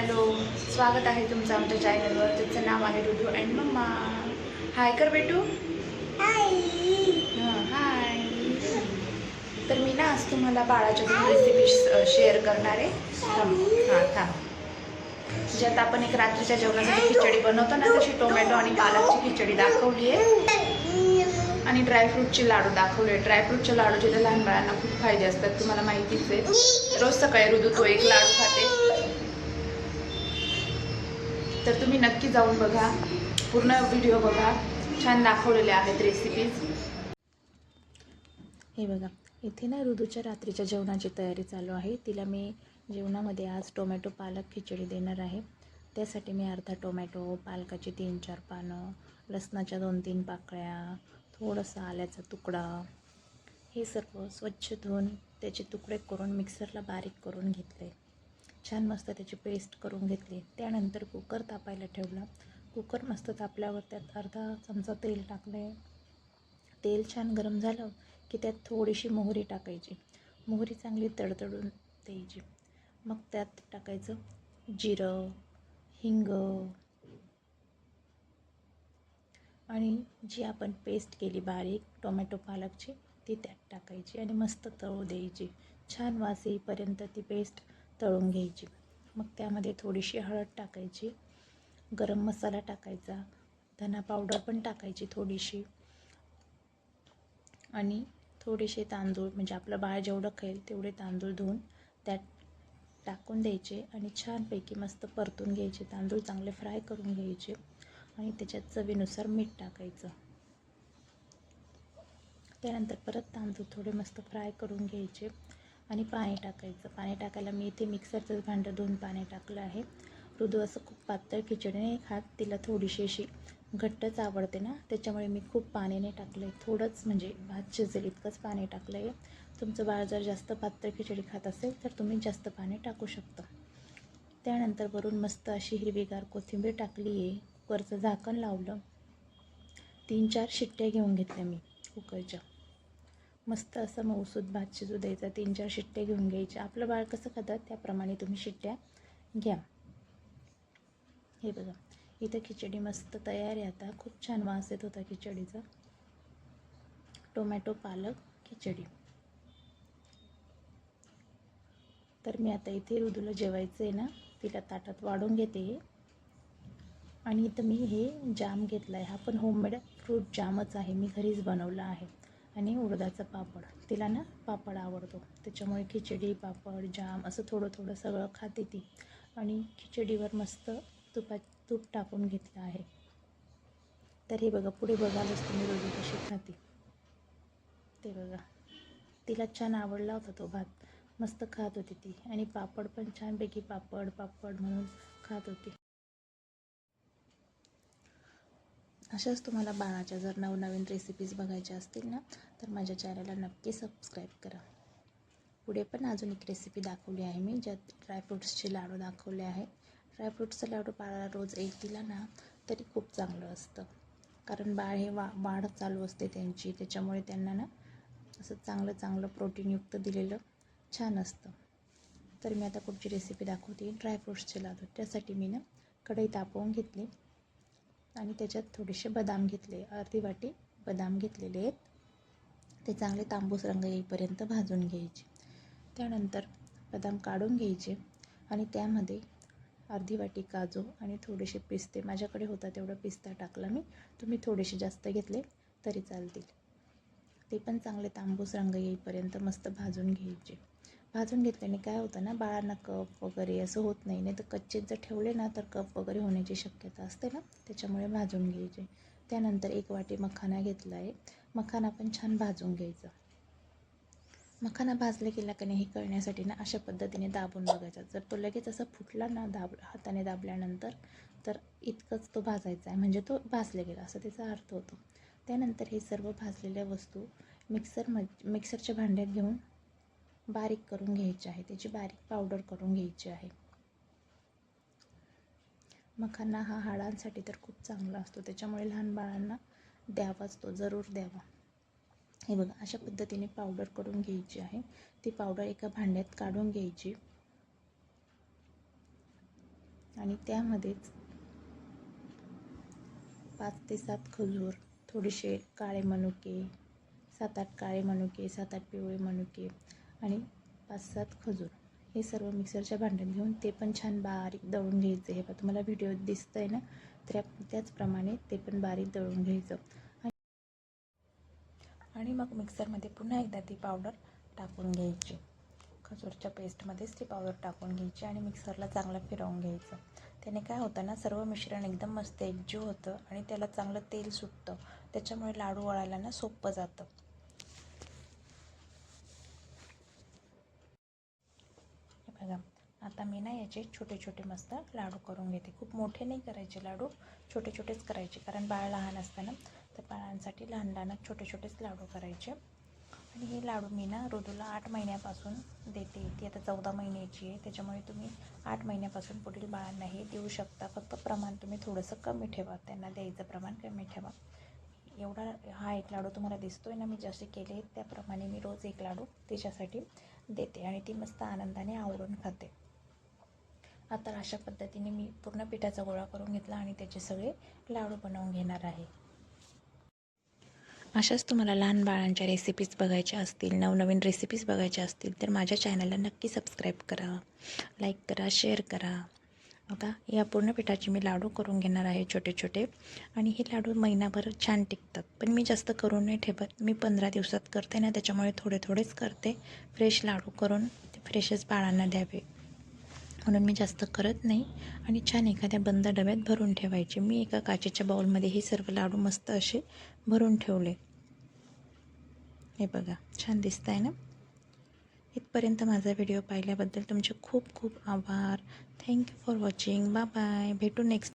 Hello, स्वागत आहे तुमचं आमच्या चॅनलवर. त्याचं नाव आहे रुदू अँड मम्मा. हाय कर बेटू. हाय. हाय. तर मी ना आज तुम्हाला बाळाच्या दोन रेसिपी शेअर करणार आहे. थांब. ज्यात आपण एक रात्रीच्या जेवणासाठी खिचडी बनवतो ना, तशी टोमॅटो आणि पालकची खिचडी दाखवली आहे आणि ड्रायफ्रूटचे लाडू दाखवले. ड्रायफ्रूटचे लाडू जे लहान बाळांना खूप फायदे असतात, तुम्हाला माहितीच आहे. रोज सकाळी रुदू तो एक लाडू खाते. तर तुम्ही नक्की जाऊन बघा, पूर्ण व्हिडिओ बघा, छान दाखवलेले आहेत रेसिपीज. हे बघा, इथे ना रुदूच्या रात्रीच्या जेवणाची तयारी चालू आहे. तिला मी जेवणामध्ये आज टोमॅटो पालक खिचडी देणार आहे. त्यासाठी मी अर्धा टोमॅटो, पालकाची 3-4 पानं, लसणाच्या 2-3 पाकळ्या, थोडंसं आल्याचा तुकडा, हे सर्व स्वच्छ धुवून त्याचे तुकडे करून मिक्सरला बारीक करून घेतले. छान मस्त त्याची पेस्ट करून घेतली. त्यानंतर कुकर तापायला ठेवला. कुकर मस्त तापल्यावर त्यात अर्धा चमचा तेल टाकले. तेल छान गरम झालं की त्यात थोडीशी मोहरी टाकायची. मोहरी चांगली तडतडून द्यायची. मग त्यात टाकायचं जिरं, हिंग आणि जी आपण पेस्ट केली बारीक टोमॅटो पालकची ती त्यात टाकायची आणि मस्त तळू द्यायची. छान वास येईपर्यंत ती पेस्ट तळून घ्यायची. मग त्यामध्ये थोडीशी हळद टाकायची, गरम मसाला टाकायचा, धना पावडर पण टाकायची थोडीशी आणि थोडेसे तांदूळ, म्हणजे आपलं बाळ जेवढं खाईल तेवढे तांदूळ धुवून त्यात टाकून द्यायचे आणि छानपैकी मस्त परतून घ्यायचे. तांदूळ चांगले फ्राय करून घ्यायचे आणि त्याच्यात चवीनुसार मीठ टाकायचं. त्यानंतर परत तांदूळ थोडे मस्त फ्राय करून घ्यायचे आणि पाणी टाकायचं. पाणी टाकायला मी इथे मिक्सरचं भांडं धुवून पाणी टाकलं आहे. रुदू असं खूप पातळ खिचडी नाही खात, तिला थोडीशी अशी घट्टच आवडते ना, त्याच्यामुळे मी खूप पाणी नाही टाकलं आहे. थोडंच म्हणजे भात शिजेल इतकंच पाणी टाकलं आहे. तुमचं बाळ जर जास्त पातळ खिचडी खात असेल तर तुम्ही जास्त पाणी टाकू शकता. त्यानंतर वरून मस्त अशी हिरवीगार कोथिंबीर टाकली आहे. कुकरचं झाकण लावलं. 3-4 शिट्ट्या घेऊन घेतल्या मी कुकरच्या. मस्त असा मऊसूत भात शिजू द्यायचा. 3-4 शिट्ट्या घेऊन घ्यायच्या. आपलं बाळ कसं खातात त्याप्रमाणे तुम्ही शिट्ट्या घ्या. हे बघा, इथं खिचडी मस्त तयार आहे. आता खूप छान वास येत होता खिचडीचा. टोमॅटो पालक खिचडी. तर मी आता इथे रुदूला जेवायचं आहे ना, तिला ताटात वाढून घेते. आणि इथं मी हे जाम घेतला आहे. हा पण होममेड फ्रूट जामच आहे, मी घरीच बनवला आहे. आणि उडदाचा पापड, तिला ना पापड आवडतो, त्याच्यामुळे खिचडी, पापड, जाम असं थोडं थोडं सगळं खाते ती. आणि खिचडीवर मस्त तूप टाकून घेतलं आहे. तर हे बघा, पुढे बघालच तुम्ही रुदू कशी खाते ते बघा. तिला छान आवडला होता तो भात, मस्त खात होती ती. आणि पापड पण छानपैकी पापड म्हणून खात होती. अशाच तुम्हाला बाळाच्या जर नवनवीन रेसिपीज बघायच्या असतील ना, तर माझ्या चॅनलला नक्की सबस्क्राईब करा. पुढे पण अजून एक रेसिपी दाखवली आहे मी, ज्यात ड्रायफ्रूट्सचे लाडू दाखवले आहे. ड्रायफ्रूट्सचा लाडू बाळाला रोज एक दिला ना तरी खूप चांगलं असतं, कारण बाळ हे वाढ चालू असते त्यांची, त्याच्यामुळे त्यांना ना असं चांगलं प्रोटीनयुक्त दिलेलं छान असतं. तर मी आता पुढची रेसिपी दाखवते, ड्रायफ्रूट्सचे लाडू. त्यासाठी मी ना कढई तापवून घेतली आणि त्याच्यात थोडेसे बदाम घेतले. अर्धी वाटी बदाम घेतलेले आहेत. ते चांगले तांबूस रंग येईपर्यंत भाजून घ्यायचे. त्यानंतर बदाम काढून घ्यायचे आणि त्यामध्ये अर्धी वाटी काजू आणि थोडेसे पिस्ते, माझ्याकडे होता तेवढा पिस्ता टाकला मी, तुम्ही थोडेसे जास्त घेतले तरी चालतील. ते पण चांगले तांबूस रंग येईपर्यंत मस्त भाजून घ्यायचे. भाजून घेतल्याने काय होतं ना, बाळांना कफ वगैरे असं होत नाही. नाही तर कच्चे जर ठेवले ना तर कफ वगैरे होण्याची शक्यता असते ना, त्याच्यामुळे भाजून घ्यायचे. त्यानंतर 1 वाटी मखाना घेतला आहे. मखाना पण छान भाजून घ्यायचा. मखाना भाजला गेला की नाही हे कळण्यासाठी ना अशा पद्धतीने दाबून बघायचा. जर तो लगेच असा फुटला ना हाताने दाबल्यानंतर, तर इतकंच तो भाजायचा आहे, म्हणजे तो भाजला गेला असं त्याचा अर्थ होतो. त्यानंतर हे सर्व भाजलेल्या वस्तू मिक्सरच्या भांड्यात घेऊन बारीक करून घ्यायची आहे. त्याची बारीक पावडर करून घ्यायची आहे. मखाना हा हाडांसाठी तर खूप चांगला असतो, त्याच्यामुळे लहान बाळांना द्यावाच, तो जरूर द्यावा. हे बघा, अशा पद्धतीने पावडर करून घ्यायची आहे. ती पावडर एका भांड्यात काढून घ्यायची. आणि त्यामध्येच 5 ते 7 खजूर, थोडेसे काळे मनुके, 7-8 काळे मनुके, 7-8 पिवळे मनुके आणि 5-7 खजूर हे सर्व मिक्सरच्या भांड्यात घेऊन ते पण छान बारीक दळून घ्यायचं. हे पण तुम्हाला व्हिडिओत दिसतंय ना, तर त्याचप्रमाणे ते पण बारीक दळून घ्यायचं. आणि मग मिक्सरमध्ये पुन्हा एकदा ती पावडर टाकून घ्यायची. खजूरच्या पेस्टमध्येच ती पावडर टाकून घ्यायची आणि मिक्सरला चांगलं फिरवून घ्यायचं. त्याने काय होतं ना, सर्व मिश्रण एकदम मस्त एकजीव होतं आणि त्याला चांगलं तेल सुटतं. त्याच्यामुळे लाडू वळायला ना सोपं जातं. हे बघा, आता मी ना याचे छोटे छोटे मस्त लाडू करून घेते. खूप मोठे नाही करायचे लाडू, छोटे छोटेच करायचे, कारण बाळ लहान असतं ना, तर बाळांसाठी लहान लहानच छोटे छोटेच लाडू करायचे. आणि हे लाडू मी ना ऋतूला 8 महिन्यापासून देते. ती आता 14 महिन्याची आहे, त्याच्यामुळे तुम्ही 8 महिन्यापासून पुढील बाळांना हे देऊ शकता. फक्त प्रमाण तुम्ही थोडंसं कमी ठेवा, त्यांना द्यायचं प्रमाण कमी ठेवा. एवढा हा एक लाडू तुम्हाला दिसतोय ना मी जसे केले, त्याप्रमाणे मी रोज एक लाडू तिच्यासाठी देते आणि ती मस्त आनंदाने आवडून खाते. आता अशा पद्धतीने मी पूर्ण पिठाचा गोळा करून घेतला आणि त्याचे सगळे लाडू बनवून घेणार आहे. अशाच तुम्हाला लहान बाळांच्या रेसिपीज बघायच्या असतील, नवनवीन रेसिपीज बघायच्या असतील, तर माझ्या चॅनलला नक्की सबस्क्राईब करा, लाईक करा, शेअर करा. आता या पूर्ण पिठाचे मी लाडू करून घेणार आहे छोटे छोटे. आणि हे लाडू महिनाभर छान टिकतात. पण मी जास्त करून नाही ठेवत, मी 15 दिवसात करते ना, त्याच्यामुळे थोडे थोडेच करते. फ्रेश लाडू करून ते फ्रेशच बाळांना द्यावे म्हणून मी जास्त करत नाही. आणि छान एखाद्या बंद डब्यात भरून ठेवायचे. मी एका काचेच्या बाउलमध्ये हे सर्व लाडू मस्त असे भरून ठेवले. हे बघा, छान दिसत आहे ना. इथपर्यंत माझा व्हिडिओ पाहिल्याबद्दल तुमचे खूप खूप आभार. Thank you for watching. Bye bye. भेटू नेक्स्ट